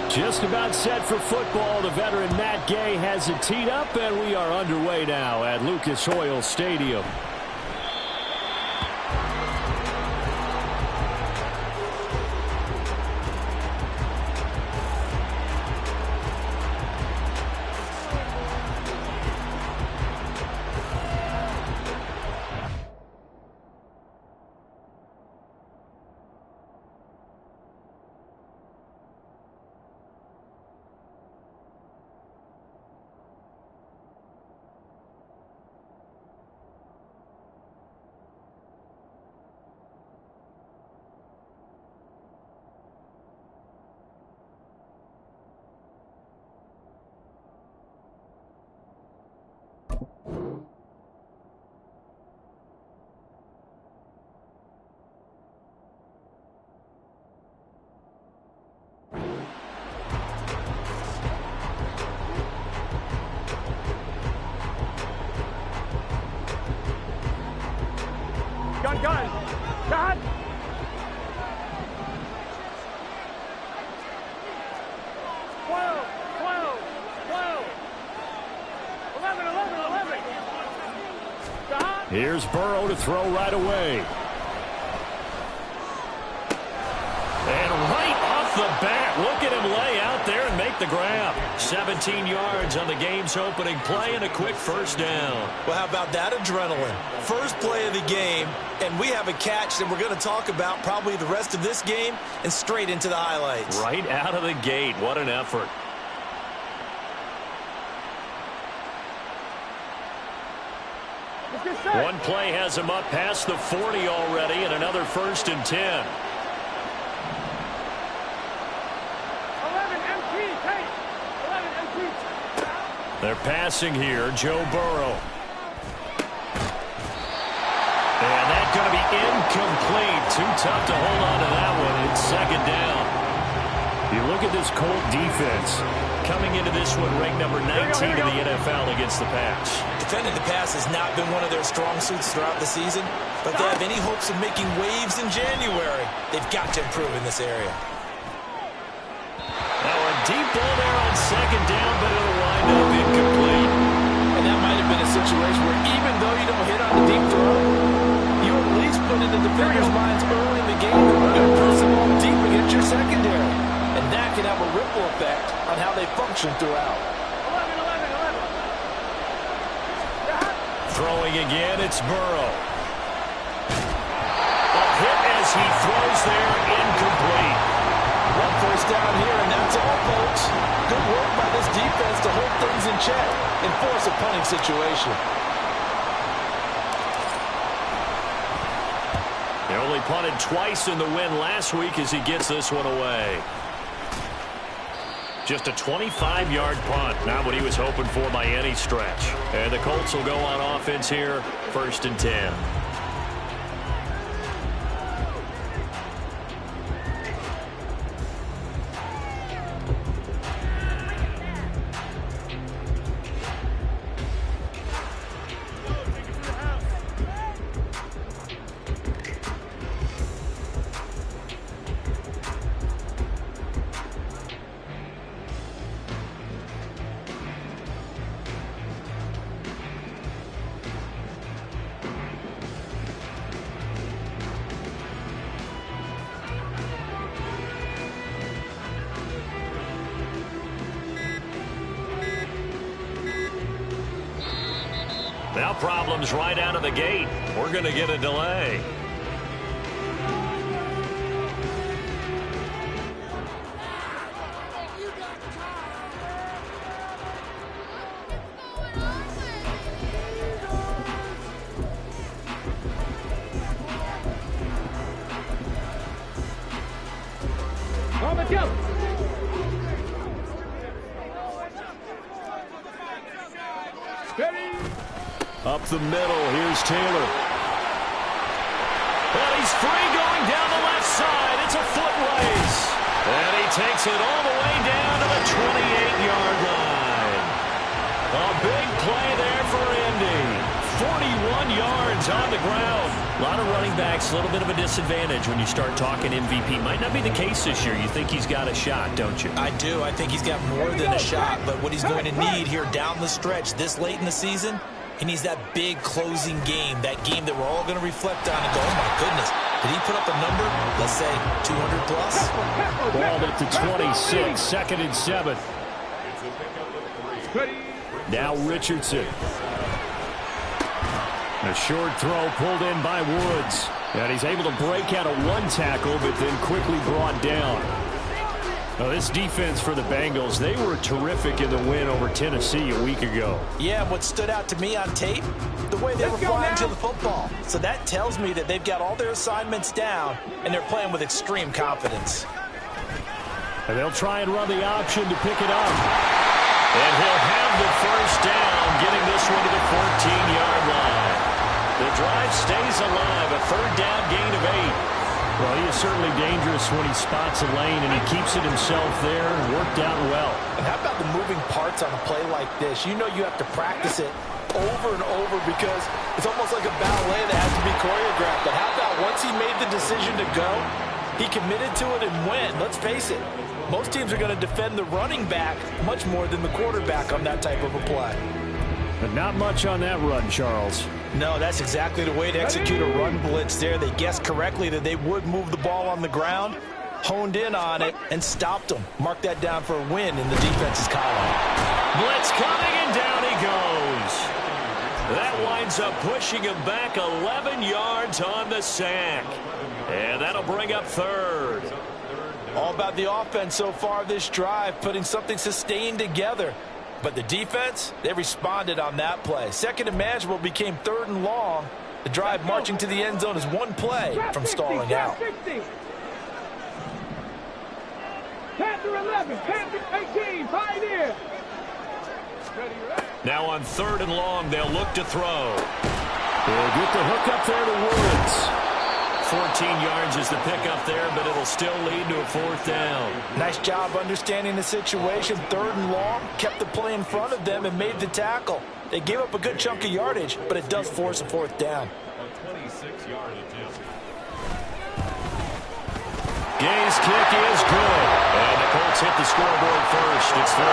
Just about set for football. The veteran Matt Gay has it teed up, and we are underway now at Lucas Oil Stadium. Gun! 12! 11! Here's Burrow to throw right away. And right off the bat, look at him lay out there and make the grab. 17 yards on the game's opening play and a quick first down. Well, how about that adrenaline? First play of the game, and we have a catch that we're going to talk about probably the rest of this game and straight into the highlights. Right out of the gate. What an effort. One play has him up past the 40 already, and another 1st and 10. 11 MT, take 11 MT. They're passing here, Joe Burrow. And that's going to be incomplete. Too tough to hold on to that one. It's 2nd down. You look at this Colt defense. Coming into this one, ranked number 19 in the NFL against the pass. Defending the pass has not been one of their strong suits throughout the season, but they have any hopes of making waves in January. They've got to improve in this area. Now a deep ball there on 2nd down, but it'll wind up incomplete. And that might have been a situation where even though you don't hit on the deep throw, you at least put in the defender's minds early in the game that we're going to throw some ball deep against your secondary. And that can have a ripple effect on how they function throughout. 11. Throwing again, it's Burrow. A hit as he throws there, incomplete. One first down here, and that's all, folks. Good work by this defense to hold things in check and force a punting situation. They only punted twice in the win last week as he gets this one away. Just a 25-yard punt, not what he was hoping for by any stretch. And the Colts will go on offense here, 1st and 10. Now problems right out of the gate. We're going to get a delay. Let's go. Ready? Up the middle, here's Taylor. Well, he's free going down the left side. It's a foot race. And he takes it all the way down to the 28-yard line. A big play there for Indy. 41 yards on the ground. A lot of running backs, a little bit of a disadvantage when you start talking MVP. Might not be the case this year. You think he's got a shot, don't you? I do. I think he's got more than a shot. But what he's going to need here down the stretch this late in the season, he needs that big closing game, that game that we're all going to reflect on and go, oh, my goodness, did he put up a number, let's say, 200 plus? Balled at the 26, 2nd and 7. Now Richardson. A short throw pulled in by Woods. And he's able to break out of one tackle, but then quickly brought down. Now, this defense for the Bengals, they were terrific in the win over Tennessee a week ago. Yeah, what stood out to me on tape, the way they were flying to the football. So that tells me that they've got all their assignments down, and they're playing with extreme confidence. And they'll try and run the option to pick it up. And he'll have the first down, getting this one to the 14-yard line. The drive stays alive, a 3rd down gain of 8. Well, he is certainly dangerous when he spots a lane, and he keeps it himself there. Worked out well. And how about the moving parts on a play like this? You know you have to practice it over and over because it's almost like a ballet that has to be choreographed. But how about once he made the decision to go, he committed to it and went. Let's face it, most teams are going to defend the running back much more than the quarterback on that type of a play. But not much on that run, Charles. No, that's exactly the way to execute a run blitz there. They guessed correctly that they would move the ball on the ground, honed in on it, and stopped them. Mark that down for a win in the defense's column. Blitz coming, and down he goes. That winds up pushing him back 11 yards on the sack. And that'll bring up 3rd. All about the offense so far this drive, putting something sustained together. But the defense, they responded on that play. 2nd and manageable became 3rd and long. The drive marching to the end zone is one play from stalling out. Panther 11, Panther 18, Pioneer. Now on 3rd and long, they'll look to throw. They'll get the hook up there to Woods. 14 yards is the pickup there, but it'll still lead to a 4th down. Nice job understanding the situation. 3rd and long, kept the play in front of them and made the tackle. They gave up a good chunk of yardage, but it does force a 4th down. Gay's kick is good. And the Colts hit the scoreboard first. It's 3-0.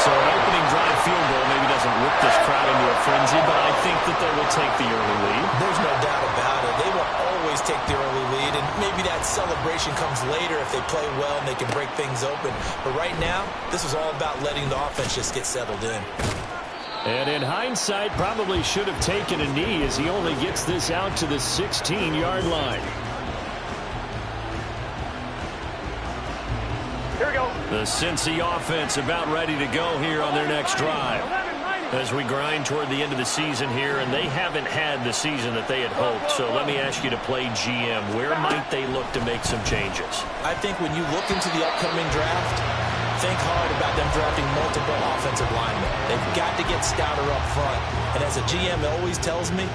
So an opening drive field goal maybe doesn't whip this crowd into a frenzy, but I think that they will take the early lead. There's no doubt about it. They will always take the early lead, and maybe that celebration comes later if they play well and they can break things open. But right now, this is all about letting the offense just get settled in. And in hindsight, probably should have taken a knee as he only gets this out to the 16-yard line. Here we go. The Cincy offense about ready to go here on their next drive. As we grind toward the end of the season here, and they haven't had the season that they had hoped. So let me ask you to play GM. Where might they look to make some changes? I think when you look into the upcoming draft, think hard about them drafting multiple offensive linemen. They've got to get stouter up front. And as a GM always tells me,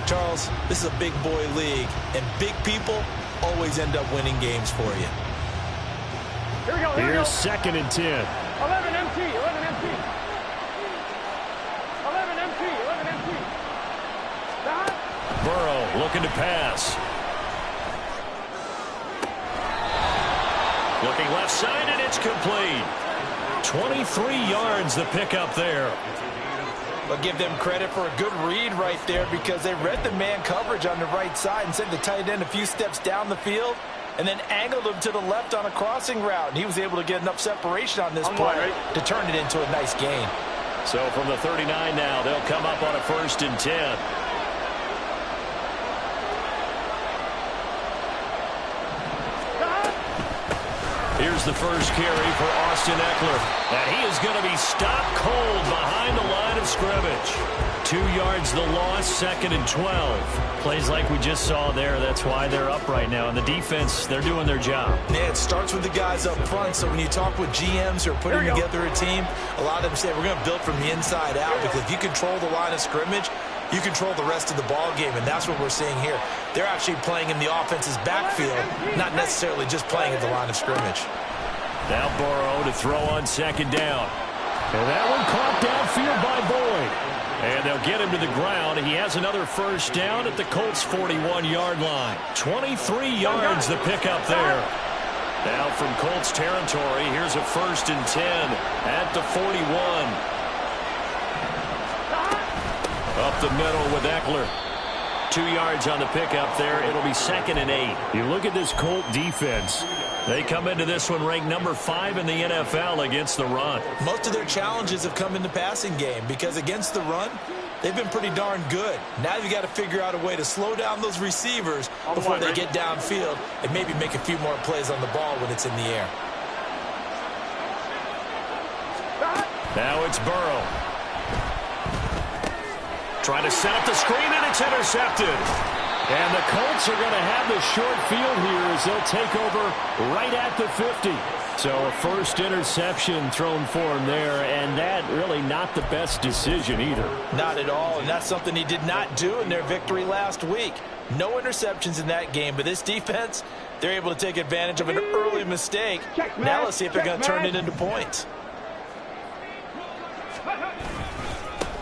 Charles, this is a big boy league, and big people always end up winning games for you. Here we go. Here Here's we go. 2nd and 10. 11 MT, 11 MT. 11 MT, 11 MT. Burrow looking to pass. Looking left side, and it's complete. 23 yards the pickup there. But give them credit for a good read right there because they read the man coverage on the right side and sent the tight end a few steps down the field and then angled him to the left on a crossing route. And he was able to get enough separation on this play to turn it into a nice gain. So from the 39 now, they'll come up on a 1st and 10. Here's the first carry for Austin Eckler. And he is going to be stopped cold behind the line of scrimmage. 2 yards the loss, 2nd and 12. Plays like we just saw there. That's why they're up right now. And the defense, they're doing their job. Yeah, it starts with the guys up front. So when you talk with GMs who are putting together a team, a lot of them say we're going to build from the inside out because if you control the line of scrimmage, you control the rest of the ball game, and that's what we're seeing here. They're actually playing in the offense's backfield, not necessarily just playing at the line of scrimmage. Now Burrow to throw on 2nd down. And that one caught downfield by Boyd. And they'll get him to the ground. He has another first down at the Colts' 41-yard line. 23 yards the pickup there. Now from Colts territory, here's a 1st and 10 at the 41. Up the middle with Eckler. 2 yards on the pickup there. It'll be 2nd and 8. You look at this Colt defense. They come into this one ranked number 5 in the NFL against the run. Most of their challenges have come in the passing game because against the run, they've been pretty darn good. Now you've got to figure out a way to slow down those receivers before they get downfield and maybe make a few more plays on the ball when it's in the air. Now it's Burrow. Trying to set up the screen, and it's intercepted. And the Colts are going to have the short field here as they'll take over right at the 50. So a first interception thrown for him there, and that really not the best decision either. Not at all, and that's something he did not do in their victory last week. No interceptions in that game, but this defense, they're able to take advantage of an early mistake. Now let's see if they're going to turn it into points.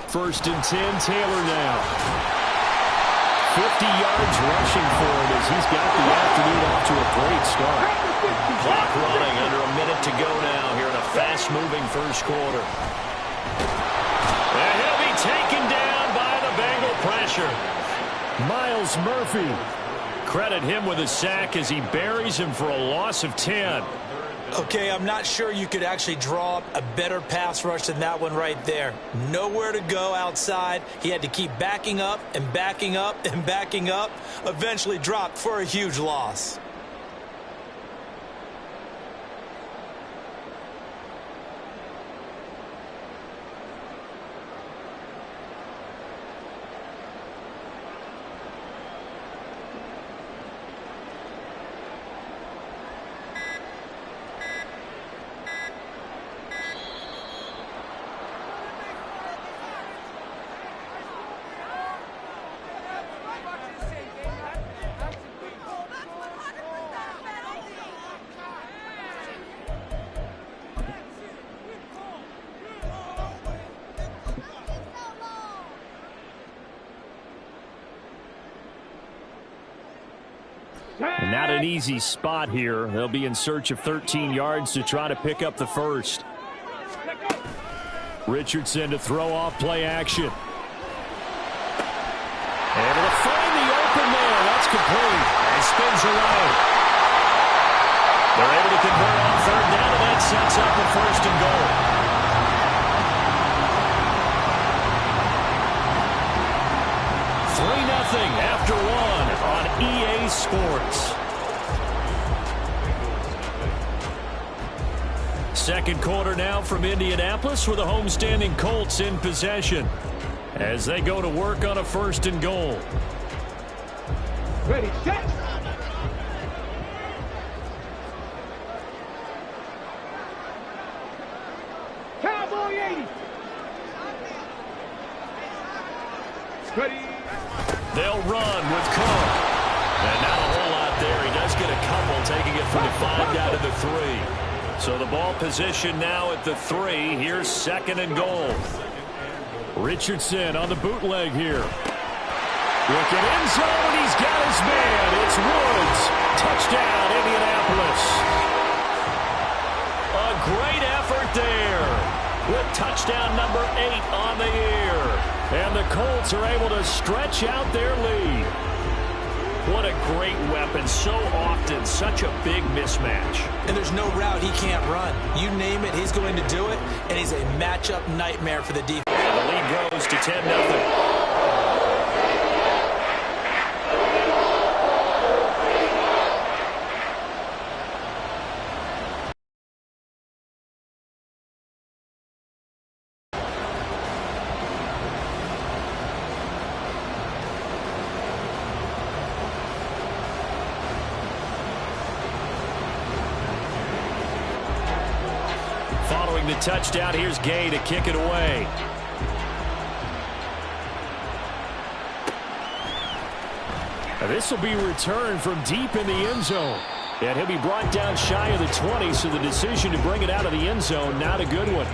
1st and 10, Taylor now. 50 yards rushing for him as he's got the afternoon off to a great start. Clock running, under a minute to go now here in a fast-moving first quarter. And he'll be taken down by the Bengal pressure. Myles Murphy. Credit him with a sack as he buries him for a loss of 10. Okay, I'm not sure you could actually draw up a better pass rush than that one right there. Nowhere to go outside. He had to keep backing up and backing up and backing up. Eventually dropped for a huge loss. And not an easy spot here. They'll be in search of 13 yards to try to pick up the first. Richardson to throw off play action. Able to find the open man. That's complete. And spins away. They're able to convert on 3rd down, and that sets up a 1st and goal. After one on EA Sports. Second quarter now from Indianapolis with the homestanding Colts in possession as they go to work on a 1st and goal. Ready, set. Cowboy 80. Ready. They'll run with Cook. And not a whole lot there. He does get a couple, taking it from the 5 down to the 3. So the ball position now at the 3. Here's 2nd and goal. Richardson on the bootleg here. Looking end zone, he's got his man. It's Woods. Touchdown, Indianapolis. A great effort there with touchdown number 8 on the year. And the Colts are able to stretch out their lead. What a great weapon. So often, such a big mismatch. And there's no route he can't run. You name it, he's going to do it. And he's a matchup nightmare for the defense. And the lead grows to 10-0. Following the touchdown, here's Gay to kick it away. Now this will be returned from deep in the end zone. And he'll be brought down shy of the 20, so the decision to bring it out of the end zone, not a good one.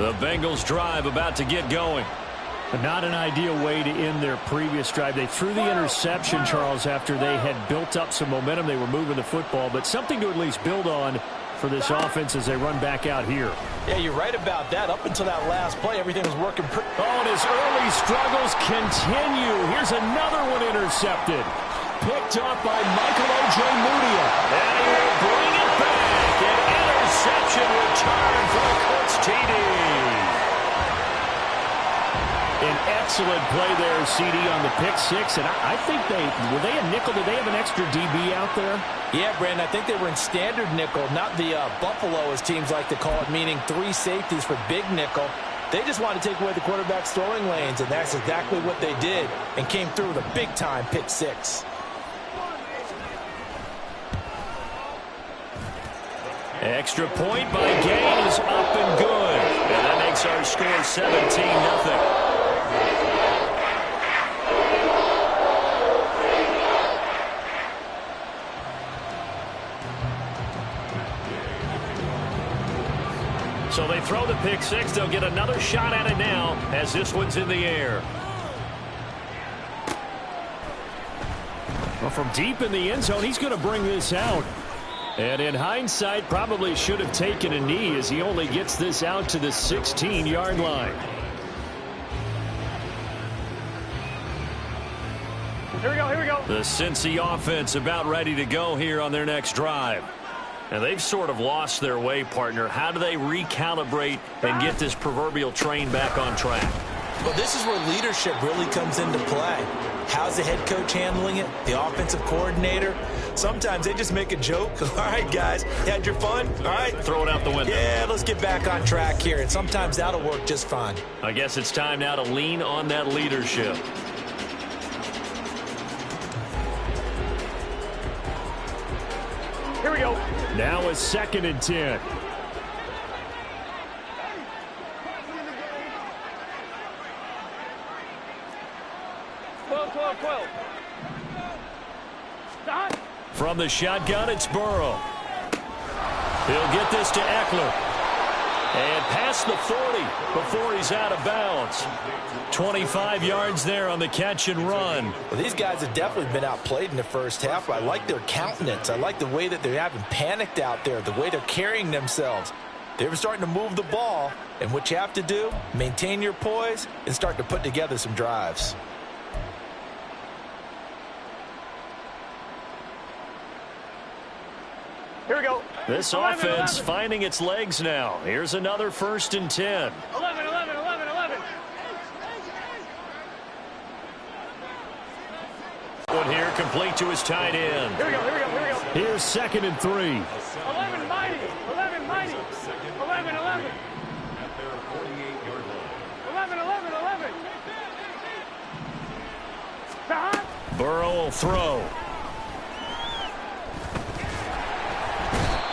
The Bengals drive about to get going. Not an ideal way to end their previous drive. They threw the interception, Charles, after they had built up some momentum. They were moving the football, but something to at least build on for this offense as they run back out here. Yeah, you're right about that. Up until that last play, everything was working pretty. Oh, and his early struggles continue. Here's another one intercepted. Picked up by Michael Ojemudia. And he will bring it back. An interception return for the Colts TD. An excellent play there, CD, on the pick six. And I think were they a nickel? Did they have an extra DB out there? Yeah, Brandon, I think they were in standard nickel, not the Buffalo, as teams like to call it, meaning 3 safeties for big nickel. They just wanted to take away the quarterback's throwing lanes, and that's exactly what they did, and came through with a big-time pick six. Extra point by Gain is up and good. And that makes our score 17-0. So they throw the pick six. They'll get another shot at it now as this one's in the air. Well, from deep in the end zone, he's going to bring this out. And in hindsight, probably should have taken a knee as he only gets this out to the 16-yard line. Here we go, here we go. The Cincy offense about ready to go here on their next drive. And they've sort of lost their way, partner. How do they recalibrate and get this proverbial train back on track? Well, this is where leadership really comes into play. How's the head coach handling it? The offensive coordinator? Sometimes they just make a joke. All right, guys, you had your fun? All right. Throw it out the window. Yeah, let's get back on track here. And sometimes that'll work just fine. I guess it's time now to lean on that leadership. Here we go. Now a 2nd and 10. 12. Stop. From the shotgun, it's Burrow. He'll get this to Eckler. And past the 40 before he's out of bounds. 25 yards there on the catch and run. Well, these guys have definitely been outplayed in the first half. I like their countenance. I like the way that they haven't panicked out there, the way they're carrying themselves. They're starting to move the ball, and what you have to do, maintain your poise and start to put together some drives. Here we go. This offense finding its legs now. Here's another 1st and 10. 11. One here, complete to his tight end. Here we go. Here's 2nd and 3. 11 mighty. 11. 11. 11. Burrow will throw.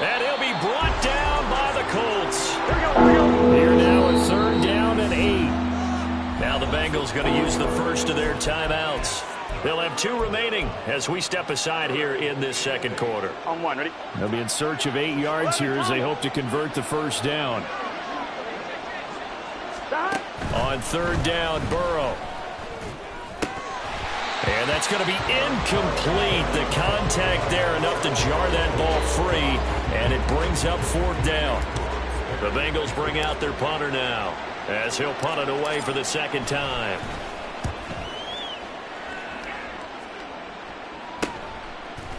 And he'll be brought down by the Colts. Here we go. Here now a 3rd down and 8. Now the Bengals going to use the first of their timeouts. They'll have 2 remaining as we step aside here in this 2nd quarter. On 1, ready? They'll be in search of 8 yards here as they hope to convert the 1st down. Stop. On 3rd down, Burrow. And that's going to be incomplete. The contact there enough to jar that ball free. And it brings up 4th down. The Bengals bring out their punter now as he'll punt it away for the 2nd time.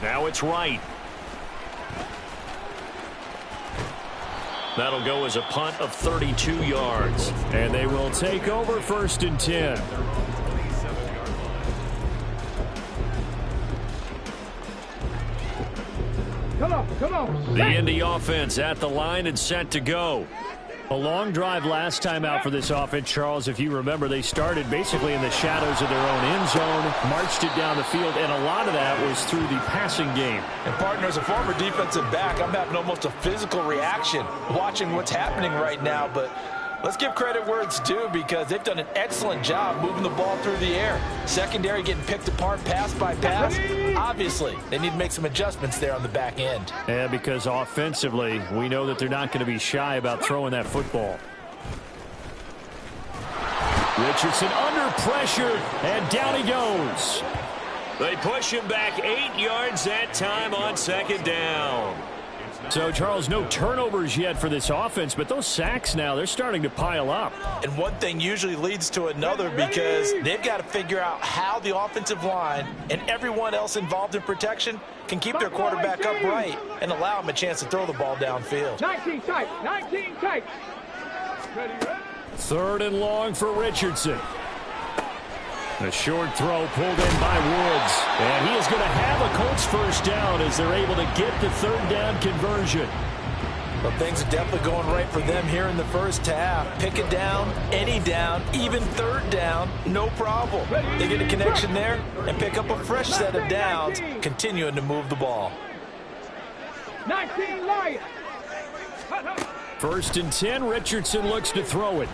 Now it's right. That'll go as a punt of 32 yards. And they will take over 1st and 10. Come on. The Indy offense at the line and set to go. A long drive last time out for this offense, Charles. If you remember, they started basically in the shadows of their own end zone, marched it down the field, and a lot of that was through the passing game. And, partner, as a former defensive back, I'm having almost a physical reaction watching what's happening right now. But let's give credit where it's due because they've done an excellent job moving the ball through the air. Secondary getting picked apart pass by pass. Obviously, they need to make some adjustments there on the back end. Yeah, because offensively, we know that they're not going to be shy about throwing that football. Richardson under pressure, and down he goes. They push him back 8 yards that time on second down. So, Charles, no turnovers yet for this offense, but those sacks now, they're starting to pile up. And one thing usually leads to another because they've got to figure out how the offensive line and everyone else involved in protection can keep their quarterback upright and allow him a chance to throw the ball downfield. 19 tight, 19 tight. Third and long for Richardson. A short throw pulled in by Woods. And he is going to have a Colts first down as they're able to get the third down conversion. Well, things are definitely going right for them here in the first half. Pick it down, any down, even third down, no problem. They get a connection there and pick up a fresh set of downs, continuing to move the ball. 19 Lions. First and 10, Richardson looks to throw it.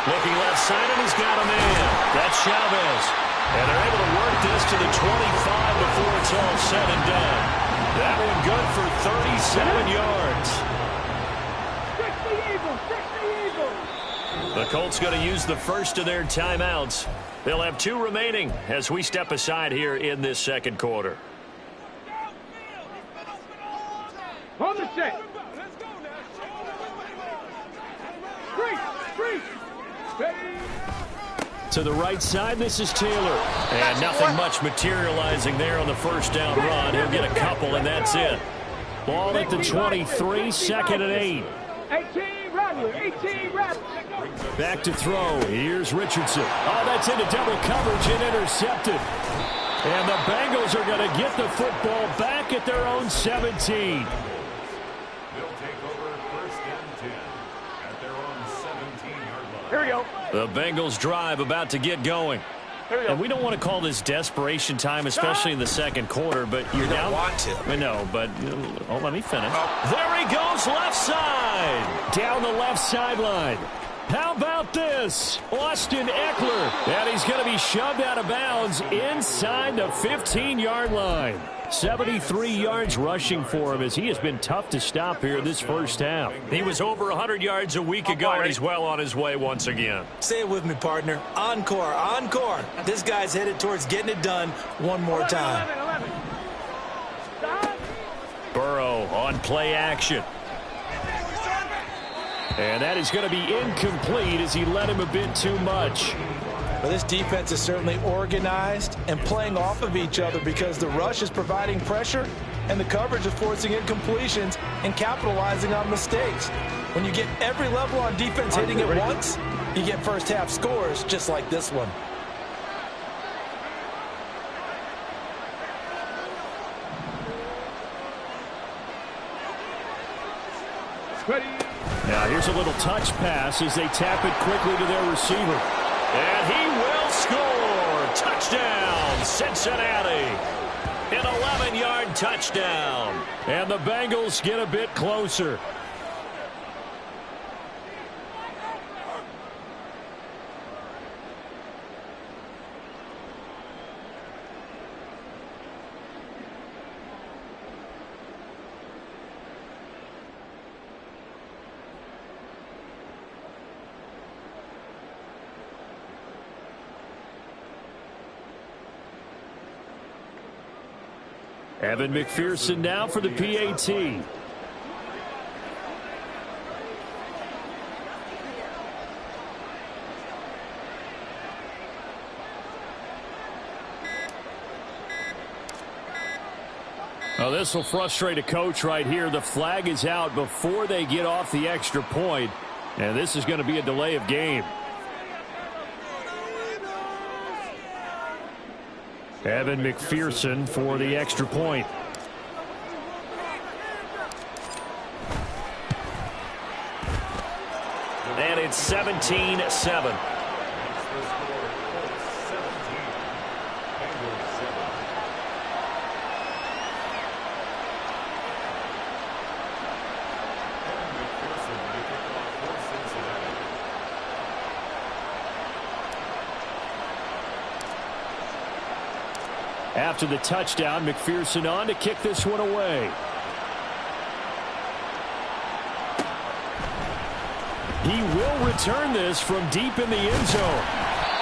Looking left side, and he's got a man. That's Chavez. And they're able to work this to the 25 before it's all said and done. That one good for 37 yards. The Colts going to use the first of their timeouts. They'll have 2 remaining as we step aside here in this second quarter. On the set. Freeze. To the right side, this is Taylor. And nothing much materializing there on the first down run. He'll get a couple, and that's it. Ball at the 23, second and 8. 18 Rattler. Back to throw. Here's Richardson. Oh, that's into double coverage and intercepted. And the Bengals are going to get the football back at their own 17. Here we go. The Bengals drive about to get going. And we don't want to call this desperation time, especially in the second quarter, but you're down. Want to. I know, but let me finish. There he goes, left side. Down the left sideline. How about this? Austin Eckler. And he's going to be shoved out of bounds inside the 15-yard line. 73 yards rushing for him as he has been tough to stop here this first half. He was over 100 yards a week ago, and he's well on his way once again. Say it with me, partner. Encore, encore. This guy's headed towards getting it done one more time. 11. Burrow on play action. And that is going to be incomplete as he led him a bit too much. But this defense is certainly organized and playing off of each other because the rush is providing pressure and the coverage is forcing incompletions and capitalizing on mistakes. When you get every level on defense hitting at once, you get first half scores just like this one. Now here's a little touch pass as they tap it quickly to their receiver. And he will score. Touchdown, Cincinnati. An 11-yard touchdown. And the Bengals get a bit closer. Evan McPherson now for the PAT. Now this will frustrate a coach right here. The flag is out before they get off the extra point, and this is going to be a delay of game. Evan McPherson for the extra point. And it's 17-7. After the touchdown, McPherson on to kick this one away. He will return this from deep in the end zone.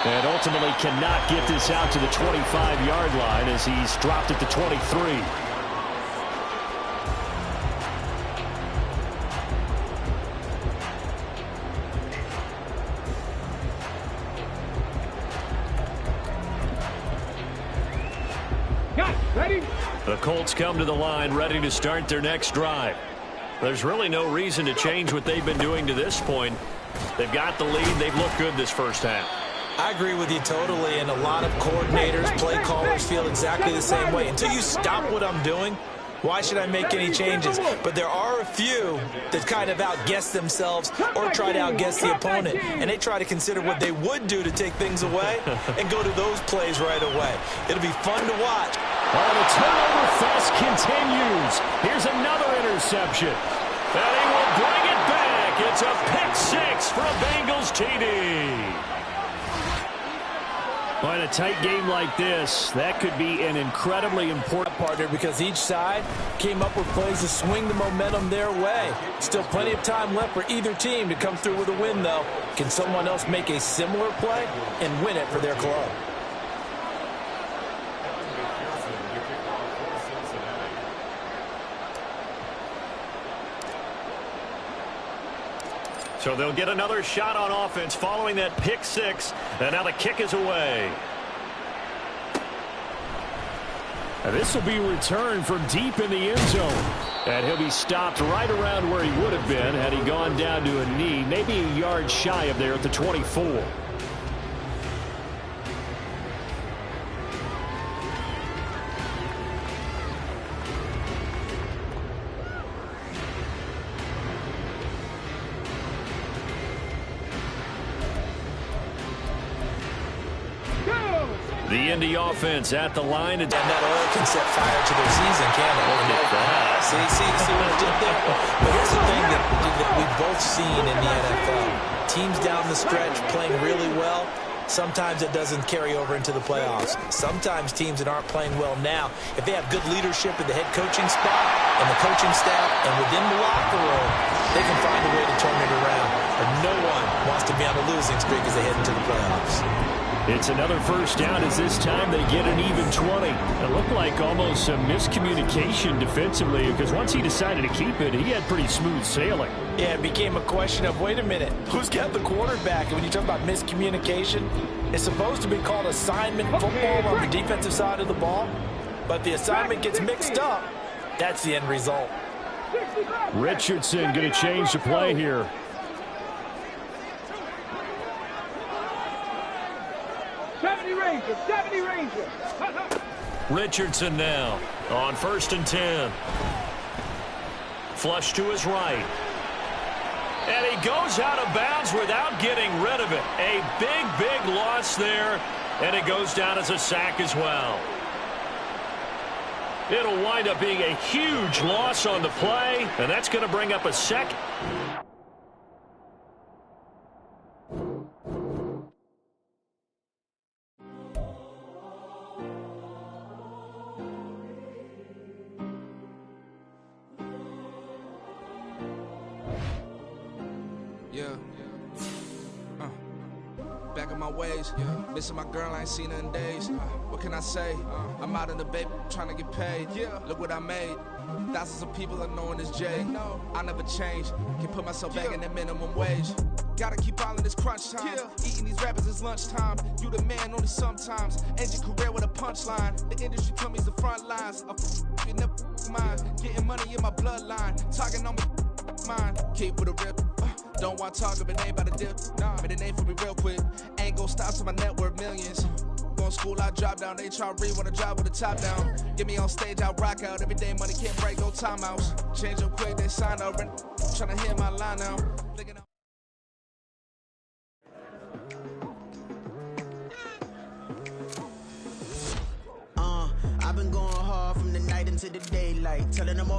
And ultimately cannot get this out to the 25-yard line as he's dropped at the 23. Ready? The Colts come to the line ready to start their next drive. There's really no reason to change what they've been doing to this point. They've got the lead. They've looked good this first half. I agree with you totally, and a lot of coordinators, play callers feel exactly the same way. Until you stop what I'm doing, why should I make any changes? But there are a few that kind of outguess themselves or try to outguess the opponent, and they try to consider what they would do to take things away and go to those plays right away. It'll be fun to watch. Oh, the turnover fest continues. Here's another interception. And he will bring it back. It's a pick six for a Bengals TD. Well, in a tight game like this, that could be an incredibly important partner because each side came up with plays to swing the momentum their way. Still plenty of time left for either team to come through with a win, though. Can someone else make a similar play and win it for their club? So they'll get another shot on offense following that pick six. And now the kick is away. And this will be returned from deep in the end zone. And he'll be stopped right around where he would have been had he gone down to a knee, maybe a yard shy of there at the 24. The Indy offense at the line. And that oil can set fire to their season, can't it? Look at that. See what it did there? But here's the thing that we've both seen in the NFL. Teams down the stretch playing really well. Sometimes it doesn't carry over into the playoffs. Sometimes teams that aren't playing well now, if they have good leadership in the head coaching spot and the coaching staff and within the locker room, they can find a way to turn it around. But no one wants to be on a losing streak as they head into the playoffs. It's another first down as this time they get an even 20. It looked like almost some miscommunication defensively because once he decided to keep it, he had pretty smooth sailing. Yeah, it became a question of, wait a minute, who's got the quarterback? And when you talk about miscommunication, it's supposed to be called assignment football on the defensive side of the ball. But the assignment gets mixed up. That's the end result. Richardson going to change the play here. Ranger, 70 Ranger. Richardson now on 1st and 10. Flush to his right. And he goes out of bounds without getting rid of it. A big loss there. And it goes down as a sack as well. It'll wind up being a huge loss on the play. And that's going to bring up a second. Back on my ways, missing my girl, I ain't seen her in days. What can I say? I'm out in the baby, trying to get paid. Look what I made. Thousands of people are knowing this Jay. I never change. Can put myself back in the minimum wage. Gotta keep all in this crunch time. Eating these rappers is lunchtime. You the man only sometimes. End your career with a punchline. The industry told me the front lines. You never mind. Getting money in my bloodline. Talking on me, mine. Keep with a rip. Don't want to talk if it ain't about a dip. Made a name for me real quick. Ain't gon' stop till my net worth millions. Going school, I drop down. They try to read when I drive with the top down. Get me on stage, I rock out. Every day money can't break, no timeouts. Change up quick, they sign up. Tryna hear my line now. I've been going hard from the night into the daylight, telling them all